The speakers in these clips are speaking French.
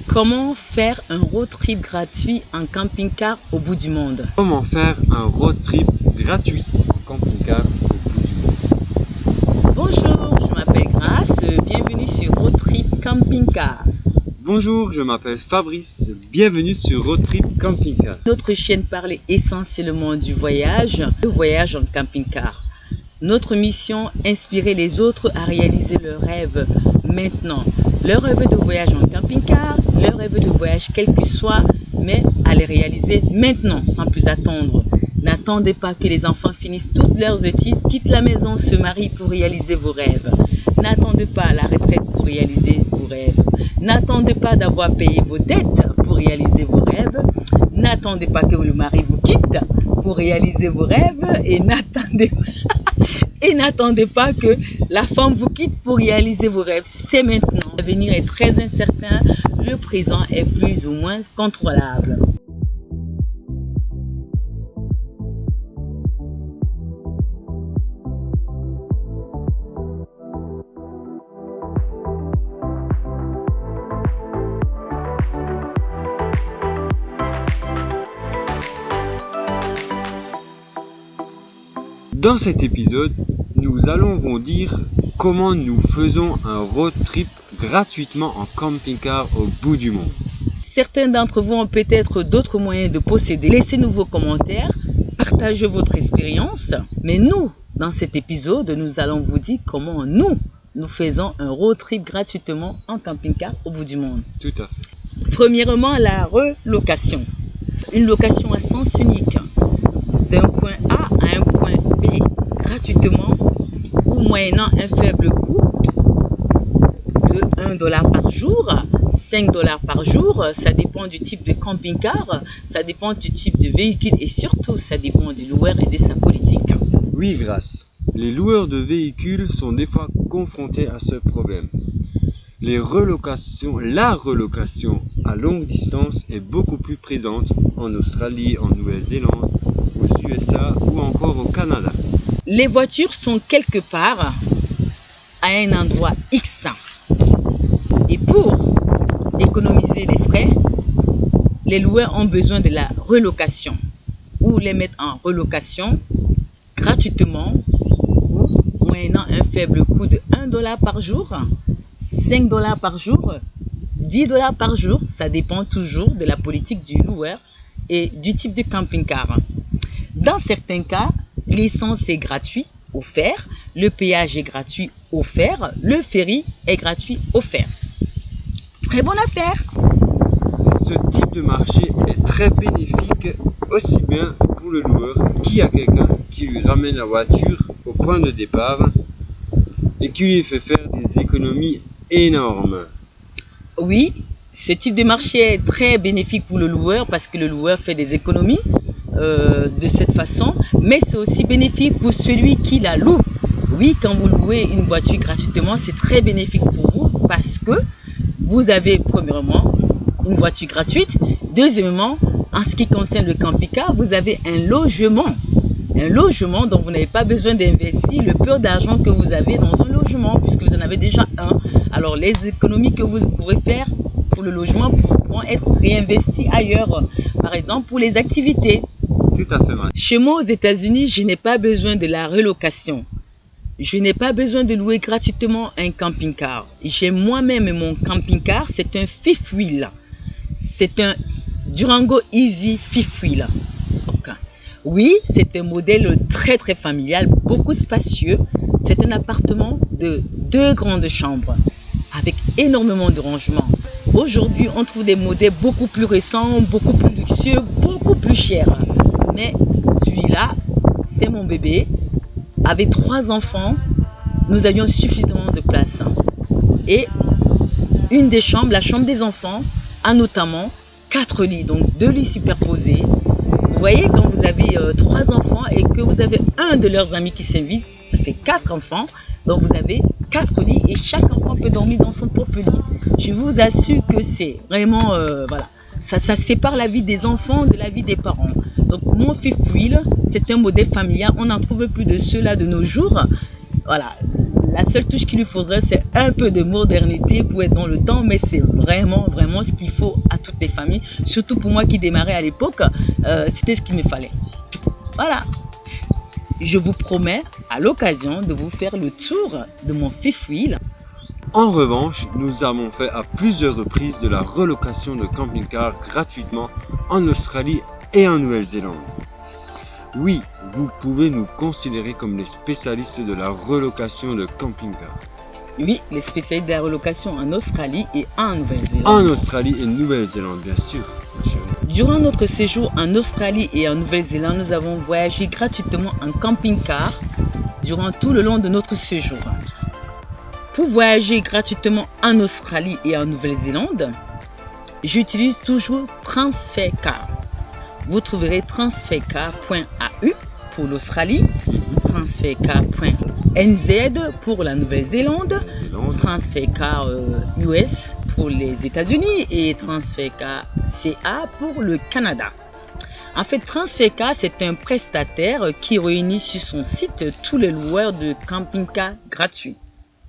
Comment faire un road trip gratuit en camping-car au bout du monde? Comment faire un road trip gratuit en camping-car au bout du monde? Bonjour, je m'appelle Grace, bienvenue sur Road Trip Camping Car. Bonjour, je m'appelle Fabrice, bienvenue sur Road Trip Camping Car. Notre chaîne parle essentiellement du voyage, le voyage en camping-car. Notre mission, inspirer les autres à réaliser leurs rêves maintenant. Leur rêve de voyage en camping-car, leur rêve de voyage quel que soit, mais à les réaliser maintenant, sans plus attendre. N'attendez pas que les enfants finissent toutes leurs études, quittent la maison, se marient pour réaliser vos rêves. N'attendez pas la retraite pour réaliser vos rêves. N'attendez pas d'avoir payé vos dettes pour réaliser vos rêves. N'attendez pas que le mari vous quitte pour réaliser vos rêves. Et n'attendez pas que la femme vous quitte pour réaliser vos rêves. C'est maintenant. L'avenir est très incertain. Le présent est plus ou moins contrôlable. Dans cet épisode, nous allons vous dire comment nous faisons un road trip gratuitement en camping-car au bout du monde. Certains d'entre vous ont peut-être d'autres moyens de posséder. Laissez-nous vos commentaires, partagez votre expérience. Mais nous, dans cet épisode, nous allons vous dire comment nous faisons un road trip gratuitement en camping-car au bout du monde. Tout à fait. Premièrement, la relocation. Une location à sens unique d'un point A à un point B gratuitement ou moyennant un faible coût de $1 par jour, $5 par jour. Ça dépend du type de camping-car, ça dépend du type de véhicule et surtout ça dépend du loueur et de sa politique. Oui, Grace. Les loueurs de véhicules sont des fois confrontés à ce problème. La relocation à longue distance est beaucoup plus présente en Australie, en Nouvelle-Zélande, aux USA ou encore au Canada. Les voitures sont quelque part à un endroit X. Et pour économiser les frais, les loueurs ont besoin de la relocation ou les mettre en relocation gratuitement ou moyennant un faible coût de $1 par jour, $5 par jour, $10 par jour. Ça dépend toujours de la politique du loueur et du type de camping-car. Dans certains cas, l'essence est gratuit, offert, le péage est gratuit, offert, le ferry est gratuit, offert. Très bonne affaire! Ce type de marché est très bénéfique aussi bien pour le loueur qui a quelqu'un qui lui ramène la voiture au point de départ et qui lui fait faire des économies énormes. Oui, ce type de marché est très bénéfique pour le loueur parce que le loueur fait des économies de cette façon, mais c'est aussi bénéfique pour celui qui la loue. Oui, quand vous louez une voiture gratuitement, c'est très bénéfique pour vous parce que vous avez premièrement une voiture gratuite. Deuxièmement, en ce qui concerne le camping-car, vous avez un logement dont vous n'avez pas besoin d'investir le peu d'argent que vous avez dans un logement puisque vous en avez déjà un. Alors les économies que vous pourrez faire pour le logement pourront être réinvesties ailleurs, par exemple pour les activités. Tout à fait, madame. Chez moi aux États-Unis, je n'ai pas besoin de la relocation. Je n'ai pas besoin de louer gratuitement un camping-car. J'ai moi-même mon camping-car, c'est un fifth wheel. C'est un Durango Easy fifth wheel. Donc, oui, c'est un modèle très très familial, beaucoup spacieux. C'est un appartement de 2 grandes chambres avec énormément de rangements. Aujourd'hui, on trouve des modèles beaucoup plus récents, beaucoup plus luxueux, beaucoup plus chers. Mais celui-là, c'est mon bébé. Avec 3 enfants, nous avions suffisamment de place. Et une des chambres, la chambre des enfants, a notamment 4 lits, donc 2 lits superposés. Vous voyez, quand vous avez 3 enfants et que vous avez un de leurs amis qui s'invite, ça fait 4 enfants. Donc vous avez 4 lits et chaque enfant peut dormir dans son propre lit. Je vous assure que c'est vraiment, voilà, ça sépare la vie des enfants de la vie des parents. Donc mon fifth wheel, c'est un modèle familial. On n'en trouve plus de ceux-là de nos jours. Voilà, La seule touche qu'il lui faudrait, c'est un peu de modernité pour être dans le temps, mais c'est vraiment ce qu'il faut à toutes les familles. Surtout pour moi qui démarrais à l'époque, c'était ce qu'il me fallait. Voilà. Je vous promets à l'occasion de vous faire le tour de mon fifth wheel. En revanche, nous avons fait à plusieurs reprises de la relocation de camping-car gratuitement en Australie et en Nouvelle-Zélande. Oui, vous pouvez nous considérer comme les spécialistes de la relocation de camping-car. Oui, les spécialistes de la relocation en Australie et en Nouvelle-Zélande. En Australie et Nouvelle-Zélande, bien sûr. Durant notre séjour en Australie et en Nouvelle-Zélande, nous avons voyagé gratuitement en camping-car durant tout le long de notre séjour. Pour voyager gratuitement en Australie et en Nouvelle-Zélande, j'utilise toujours TransferCar. Vous trouverez transfercar.au pour l'Australie, transfercar.nz pour la Nouvelle-Zélande, TransferCar US pour les États-Unis et TransferCar CA pour le Canada. En fait, TransferCar, c'est un prestataire qui réunit sur son site tous les loueurs de camping-car gratuits.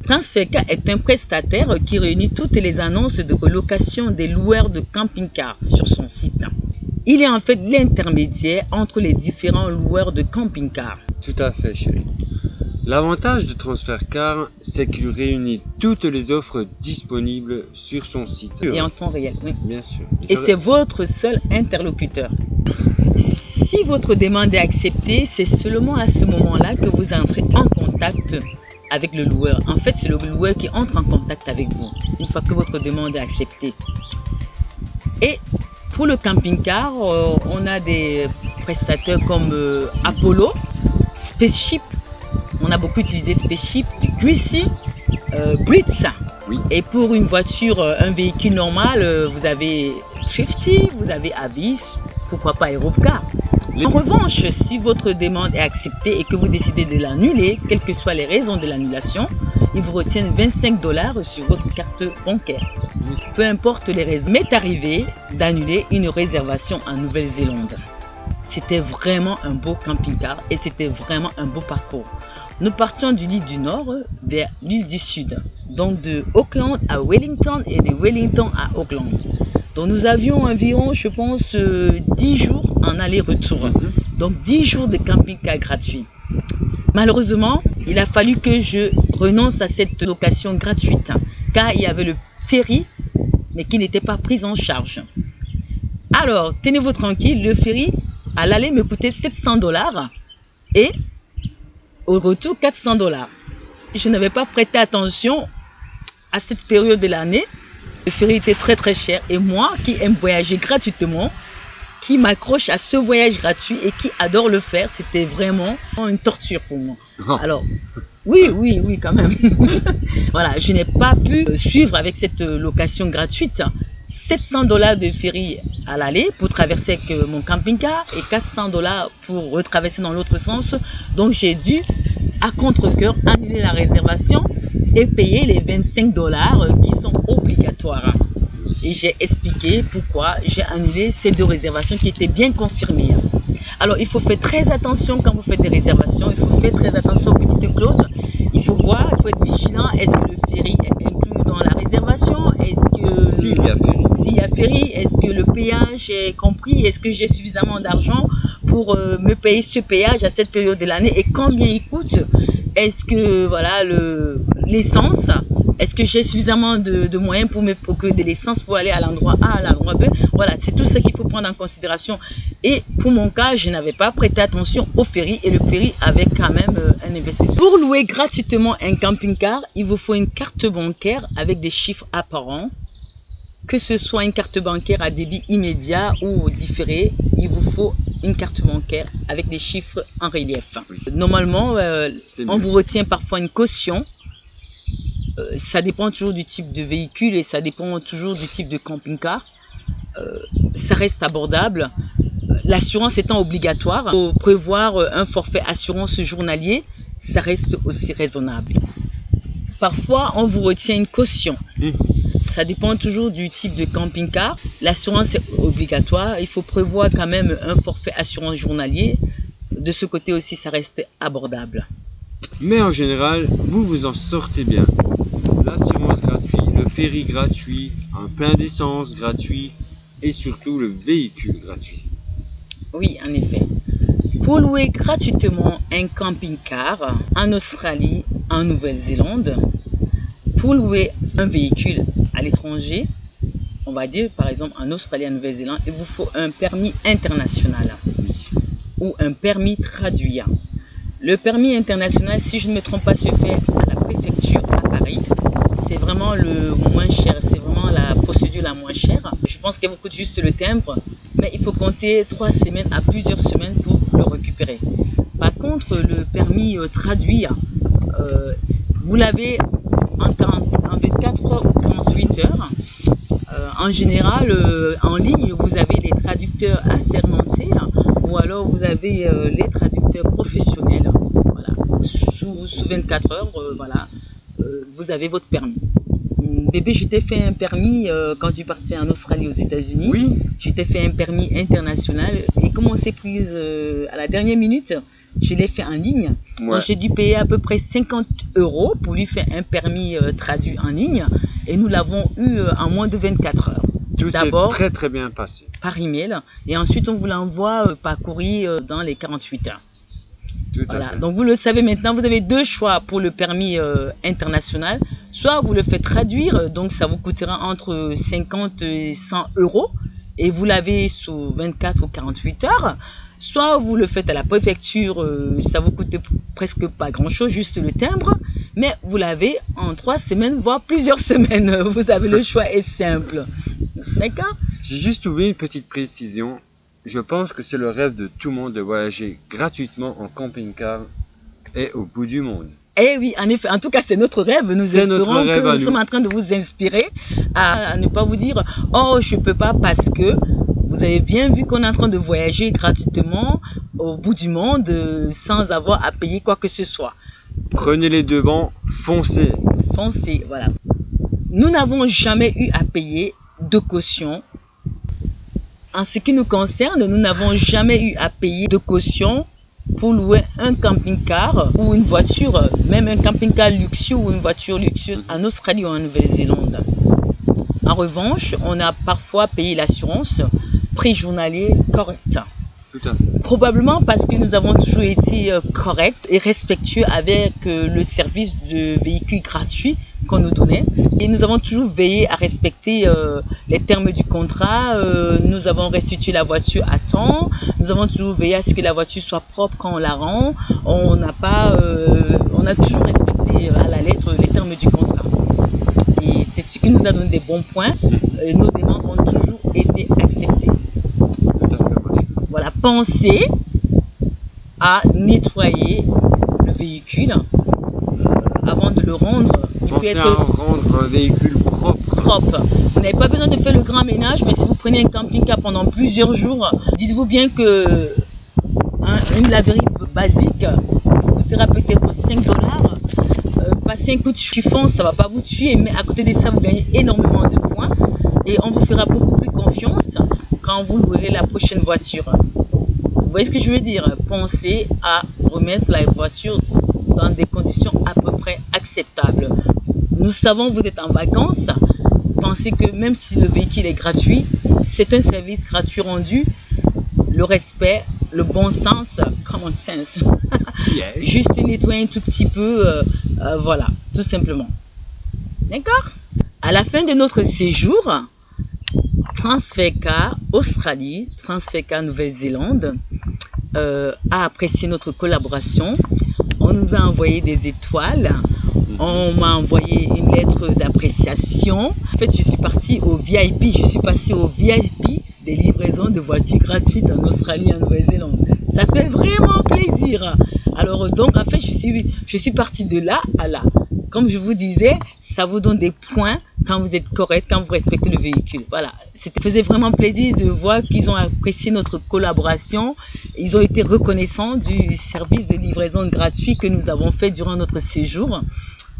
TransferCar est un prestataire qui réunit toutes les annonces de relocation des loueurs de camping-car sur son site. Il est en fait l'intermédiaire entre les différents loueurs de camping-car. Tout à fait, chérie. L'avantage de TransferCar, c'est qu'il réunit toutes les offres disponibles sur son site. Et en temps réel, oui. Bien sûr. Et c'est votre seul interlocuteur. Si votre demande est acceptée, c'est seulement à ce moment-là que vous entrez en contact avec le loueur. En fait, c'est le loueur qui entre en contact avec vous une fois que votre demande est acceptée. Et pour le camping-car, on a des prestataires comme Apollo, Spaceship. On a beaucoup utilisé Spaceship, Greasy, Blitz. Oui. Et pour une voiture, un véhicule normal, vous avez Thrifty, vous avez Avis, pourquoi pas Europcar. En revanche, si votre demande est acceptée et que vous décidez de l'annuler, quelles que soient les raisons de l'annulation, ils vous retiennent 25 $ sur votre carte bancaire. Peu importe les raisons. M'est arrivé d'annuler une réservation en Nouvelle-Zélande. C'était vraiment un beau camping-car et c'était vraiment un beau parcours. Nous partions du l'île du Nord vers l'île du Sud, donc de Auckland à Wellington et de Wellington à Auckland. Donc nous avions environ, je pense, 10 jours en aller-retour. Donc 10 jours de camping-car gratuit. Malheureusement, il a fallu que je renonce à cette location gratuite, car il y avait le ferry, mais qui n'était pas pris en charge. Alors, tenez-vous tranquille, le ferry à l'aller me coûtait 700 $ et au retour 400 $. Je n'avais pas prêté attention à cette période de l'année. Le ferry était très cher et moi qui aime voyager gratuitement, qui m'accroche à ce voyage gratuit et qui adore le faire, c'était vraiment une torture pour moi. Alors, oui, quand même. Voilà, je n'ai pas pu suivre avec cette location gratuite 700 $ de ferry à l'aller pour traverser avec mon camping-car et 400 $ pour retraverser dans l'autre sens. Donc, j'ai dû, à contre-cœur, annuler la réservation et payer les 25 $ qui sont obligatoires. Et j'ai expliqué pourquoi j'ai annulé ces deux réservations qui étaient bien confirmées. Alors, il faut faire très attention quand vous faites des réservations. Il faut faire très attention aux petites clauses. Il faut voir, il faut être vigilant. Est-ce que le ferry est inclus dans la réservation? Est-ce que s'il y a ferry, est-ce que le péage est compris? Est-ce que j'ai suffisamment d'argent pour me payer ce péage à cette période de l'année? Et combien il coûte? Est-ce que voilà l'essence? Est-ce que j'ai suffisamment de moyens pour me procurer de l'essence pour aller à l'endroit A, à l'endroit B? Voilà, c'est tout ce qu'il faut prendre en considération. Et pour mon cas, je n'avais pas prêté attention au ferry et le ferry avait quand même un investissement. Pour louer gratuitement un camping-car, il vous faut une carte bancaire avec des chiffres apparents. Que ce soit une carte bancaire à débit immédiat ou différé, il vous faut une carte bancaire avec des chiffres en relief. Normalement, on vous retient parfois une caution. Ça dépend toujours du type de véhicule et ça dépend toujours du type de camping-car. Ça reste abordable. L'assurance étant obligatoire, il faut prévoir un forfait assurance journalier, ça reste aussi raisonnable. Parfois, on vous retient une caution. Ça dépend toujours du type de camping-car. L'assurance est obligatoire. Il faut prévoir quand même un forfait assurance journalier. De ce côté aussi, ça reste abordable. Mais en général, vous vous en sortez bien. L'assurance gratuite, le ferry gratuit, un plein d'essence gratuit et surtout le véhicule gratuit. Oui, en effet. Pour louer gratuitement un camping-car en Australie, en Nouvelle-Zélande, pour louer un véhicule à l'étranger, on va dire par exemple en Australie, en Nouvelle-Zélande, il vous faut un permis international ou un permis traduit. Le permis international, si je ne me trompe pas, se fait à la préfecture à Paris. C'est vraiment le moins cher, c'est vraiment la procédure la moins chère. Je pense qu'elle vous coûte juste le timbre, mais il faut compter 3 semaines à plusieurs semaines pour le récupérer. Par contre, le permis traduit, vous l'avez en 24 heures ou 48 heures. En général, en ligne, vous avez les traducteurs assermentés ou alors vous avez les traducteurs professionnels. Voilà. Sous 24 heures, voilà, vous avez votre permis. Bébé, je t'ai fait un permis quand tu partais en Australie, aux États-Unis. Oui. Je t'ai fait un permis international et comme on s'est prise à la dernière minute, je l'ai fait en ligne. Ouais. Donc j'ai dû payer à peu près 50 € pour lui faire un permis traduit en ligne et nous l'avons eu en moins de 24 heures. Tout s'est D'abord très très bien passé. par email et ensuite on vous l'envoie par courrier dans les 48 heures. Tout à Voilà, fait. donc vous le savez maintenant, vous avez deux choix pour le permis international. Soit vous le faites traduire, donc ça vous coûtera entre 50 et 100 € et vous l'avez sous 24 ou 48 heures. Soit vous le faites à la préfecture, ça vous coûte presque pas grand chose, juste le timbre, mais vous l'avez en 3 semaines, voire plusieurs semaines. Vous avez le choix est simple. D'accord? J'ai juste oublié une petite précision. Je pense que c'est le rêve de tout le monde de voyager gratuitement en camping-car et au bout du monde. Eh oui, en effet, en tout cas, c'est notre rêve. Nous C'est notre espérons rêve que à nous nous. sommes en train de vous inspirer à ne pas vous dire « Oh, je ne peux pas parce que… » Vous avez bien vu qu'on est en train de voyager gratuitement au bout du monde sans avoir à payer quoi que ce soit. Prenez les devants, foncez. Foncez, voilà. Nous n'avons jamais eu à payer de caution. En ce qui nous concerne, nous n'avons jamais eu à payer de caution pour louer un camping-car ou une voiture, même un camping-car luxueux ou une voiture luxueuse en Australie ou en Nouvelle-Zélande. En revanche, on a parfois payé l'assurance prix journalier correct. Tout à fait. Probablement parce que nous avons toujours été corrects et respectueux avec le service de véhicule gratuit qu'on nous donnait. Et nous avons toujours veillé à respecter les termes du contrat. Nous avons restitué la voiture à temps. Nous avons toujours veillé à ce que la voiture soit propre quand on la rend. On a toujours respecté à la lettre les termes du contrat. Et c'est ce qui nous a donné des bons points. Nos demandes ont toujours été acceptées. Tout à fait. Voilà, pensez à nettoyer le véhicule avant de le rendre. Il peut Pensez à être rendre un véhicule propre. Vous n'avez pas besoin de faire le grand ménage, mais si vous prenez un camping-car pendant plusieurs jours, dites-vous bien que une laverie basique vous coûtera peut-être 5 $. Passer un coup de chiffon, ça ne va pas vous tuer, mais à côté de ça, vous gagnez énormément de points et on vous fera beaucoup plus confiance quand vous louerez la prochaine voiture. Vous voyez ce que je veux dire? Pensez à remettre la voiture dans des conditions à peu près acceptables. Nous savons que vous êtes en vacances. Pensez que même si le véhicule est gratuit, c'est un service gratuit rendu. Le respect, le bon sens, common sense. Yes. Juste nettoyer un tout petit peu, voilà, tout simplement. D'accord? À la fin de notre séjour, Transfercar Australie, Transfercar Nouvelle-Zélande a apprécié notre collaboration. On nous a envoyé des étoiles. On m'a envoyé une lettre d'appréciation. En fait, je suis partie au VIP. Je suis passée au VIP des livraisons de voitures gratuites en Australie et en Nouvelle-Zélande. Ça fait vraiment plaisir. Alors donc, en fait, je suis partie de là à là. Comme je vous disais, ça vous donne des points quand vous êtes correct, quand vous respectez le véhicule. Voilà. Ça faisait vraiment plaisir de voir qu'ils ont apprécié notre collaboration. Ils ont été reconnaissants du service de livraison gratuit que nous avons fait durant notre séjour.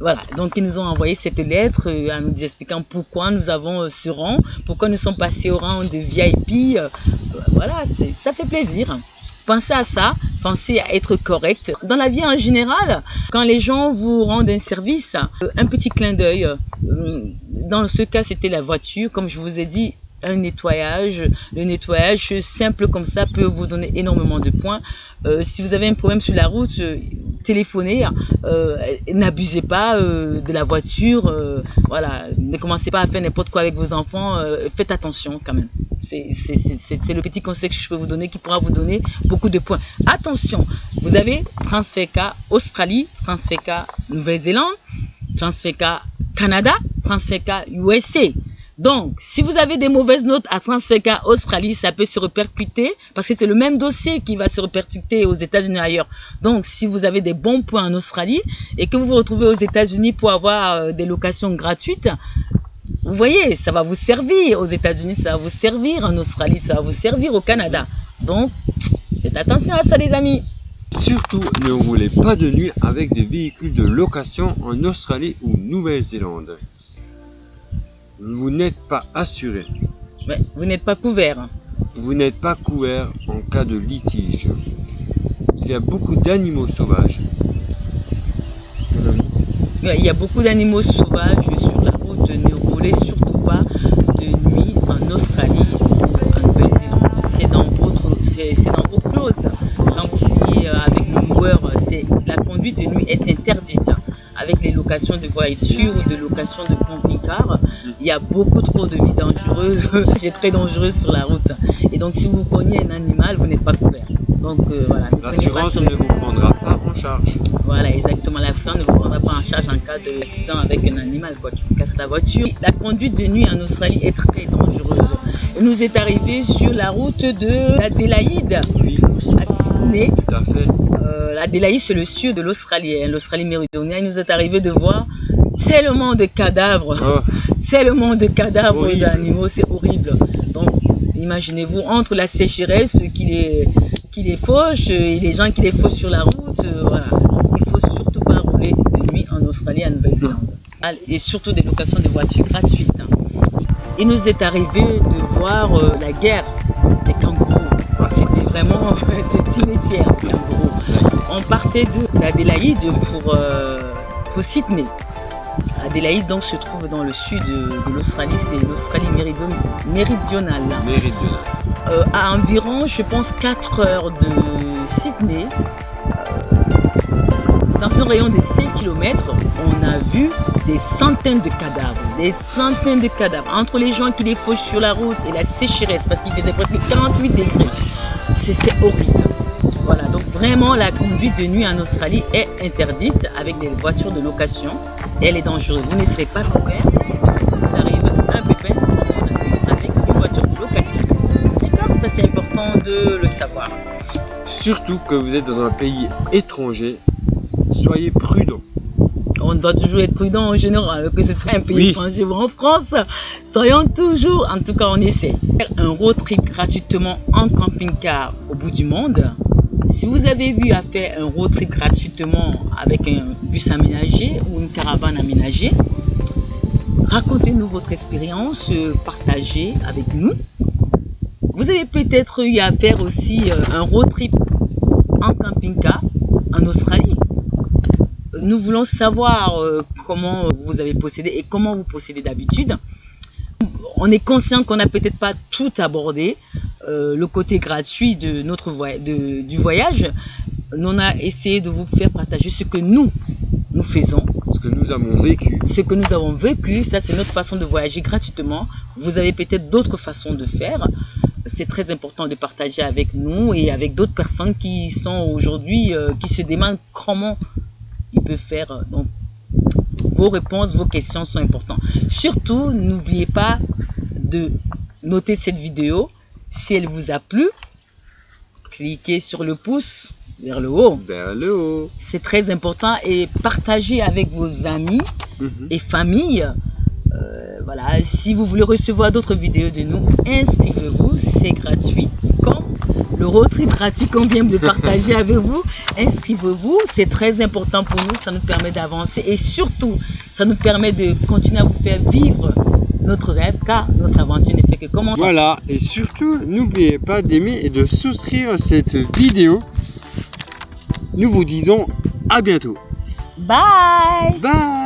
Voilà, donc ils nous ont envoyé cette lettre en nous expliquant pourquoi nous avons ce rang, pourquoi nous sommes passés au rang de VIP. Voilà, ça fait plaisir. pensez à ça, pensez à être correct. Dans la vie en général, quand les gens vous rendent un service, un petit clin d'œil, dans ce cas c'était la voiture, comme je vous ai dit, un nettoyage, le nettoyage simple comme ça peut vous donner énormément de points. Si vous avez un problème sur la route, téléphonez, n'abusez pas de la voiture, voilà, ne commencez pas à faire n'importe quoi avec vos enfants, faites attention quand même. C'est le petit conseil que je peux vous donner qui pourra vous donner beaucoup de points. Attention, vous avez TransferCar Australie, TransferCar Nouvelle-Zélande, TransferCar Canada, TransferCar USA. Donc, si vous avez des mauvaises notes à TransferCar Australie, ça peut se répercuter parce que c'est le même dossier qui va se répercuter aux États-Unis ailleurs. Donc, si vous avez des bons points en Australie et que vous vous retrouvez aux États-Unis pour avoir des locations gratuites, vous voyez, ça va vous servir aux États-Unis, ça va vous servir en Australie, ça va vous servir au Canada. Donc, faites attention à ça, les amis. Surtout, ne roulez pas de nuit avec des véhicules de location en Australie ou Nouvelle-Zélande. Vous n'êtes pas assuré. Ouais, vous n'êtes pas couvert. Vous n'êtes pas couvert en cas de litige. Il y a beaucoup d'animaux sauvages. Ouais, il y a beaucoup d'animaux sauvages sur la route. Ne roulez surtout pas de nuit en Australie ou en Nouvelle-Zélande. C'est dans vos clauses. Quand vous signez avec le loueur, la conduite de nuit est interdite. Avec les locations de voitures ou de locations de camping-car, il y a beaucoup trop de vies dangereuses, c'est très dangereux sur la route. Et donc, si vous cognez un animal, vous n'êtes pas couvert. Donc, voilà. L'assurance ne vous prendra pas en charge. Voilà, exactement. L'assurance ne vous prendra pas en charge en cas d'accident avec un animal qui vous casse la voiture. La conduite de nuit en Australie est très dangereuse. Il nous est arrivé sur la route de l'Adélaïde, Oui, à Sydney. tout à fait. L'Adélaïde, c'est le sud de l'Australie, l'Australie méridionale. Il nous est arrivé de voir tellement de cadavres, tellement de cadavres d'animaux, c'est horrible. Donc, imaginez-vous, entre la sécheresse qui les fauche et les gens qui les fauchent sur la route, voilà. Il ne faut surtout pas rouler de nuit en Australie, en Nouvelle-Zélande. Et surtout des locations de voitures gratuites. Il nous est arrivé de voir la guerre des kangourous. C'était vraiment un cimetière, kangourous. On partait d'Adélaïde pour Sydney. Adélaïde donc se trouve dans le sud de l'Australie, c'est l'Australie méridionale. À environ, je pense, 4 heures de Sydney, dans un rayon de 5 km, on a vu des centaines de cadavres, entre les gens qui les fauchent sur la route et la sécheresse, parce qu'il faisait presque 48 degrés. C'est horrible. Voilà, donc vraiment la conduite de nuit en Australie est interdite avec des voitures de location. Elle est dangereuse. Vous ne serez pas couvert. Vous arrivez un pépin avec une voiture de location. D'accord, ça c'est important de le savoir. Surtout que vous êtes dans un pays étranger, soyez prudent. On doit toujours être prudent en général, que ce soit un pays étranger ou en France. Soyons toujours, en tout cas on essaie. Faire un road trip gratuitement en camping-car au bout du monde. Si vous avez vu à faire un road trip gratuitement avec un bus aménagé ou une caravane aménagée, racontez-nous votre expérience, partagez avec nous. Vous avez peut-être eu à faire aussi un road trip en camping-car en Australie. Nous voulons savoir comment vous avez procédé et comment vous procédez d'habitude. On est conscient qu'on n'a peut-être pas tout abordé. Le côté gratuit de du voyage, on a essayé de vous faire partager ce que nous faisons. Ce que nous avons vécu. Ce que nous avons vécu, ça c'est notre façon de voyager gratuitement. Vous avez peut-être d'autres façons de faire. C'est très important de partager avec nous et avec d'autres personnes qui sont aujourd'hui, qui se demandent comment ils peuvent faire. Donc, vos réponses, vos questions sont importantes. Surtout, n'oubliez pas de noter cette vidéo. Si elle vous a plu, cliquez sur le pouce vers le haut. C'est très important et partagez avec vos amis et familles. Voilà. Si vous voulez recevoir d'autres vidéos de nous, inscrivez-vous, c'est gratuit. Comme le road trip gratuit qu'on vient de partager avec vous, inscrivez-vous, c'est très important pour nous, ça nous permet d'avancer et surtout, ça nous permet de continuer à vous faire vivre notre rêve car notre aventure ne fait que commencer. Voilà, et surtout, n'oubliez pas d'aimer et de souscrire à cette vidéo. Nous vous disons à bientôt. Bye! Bye!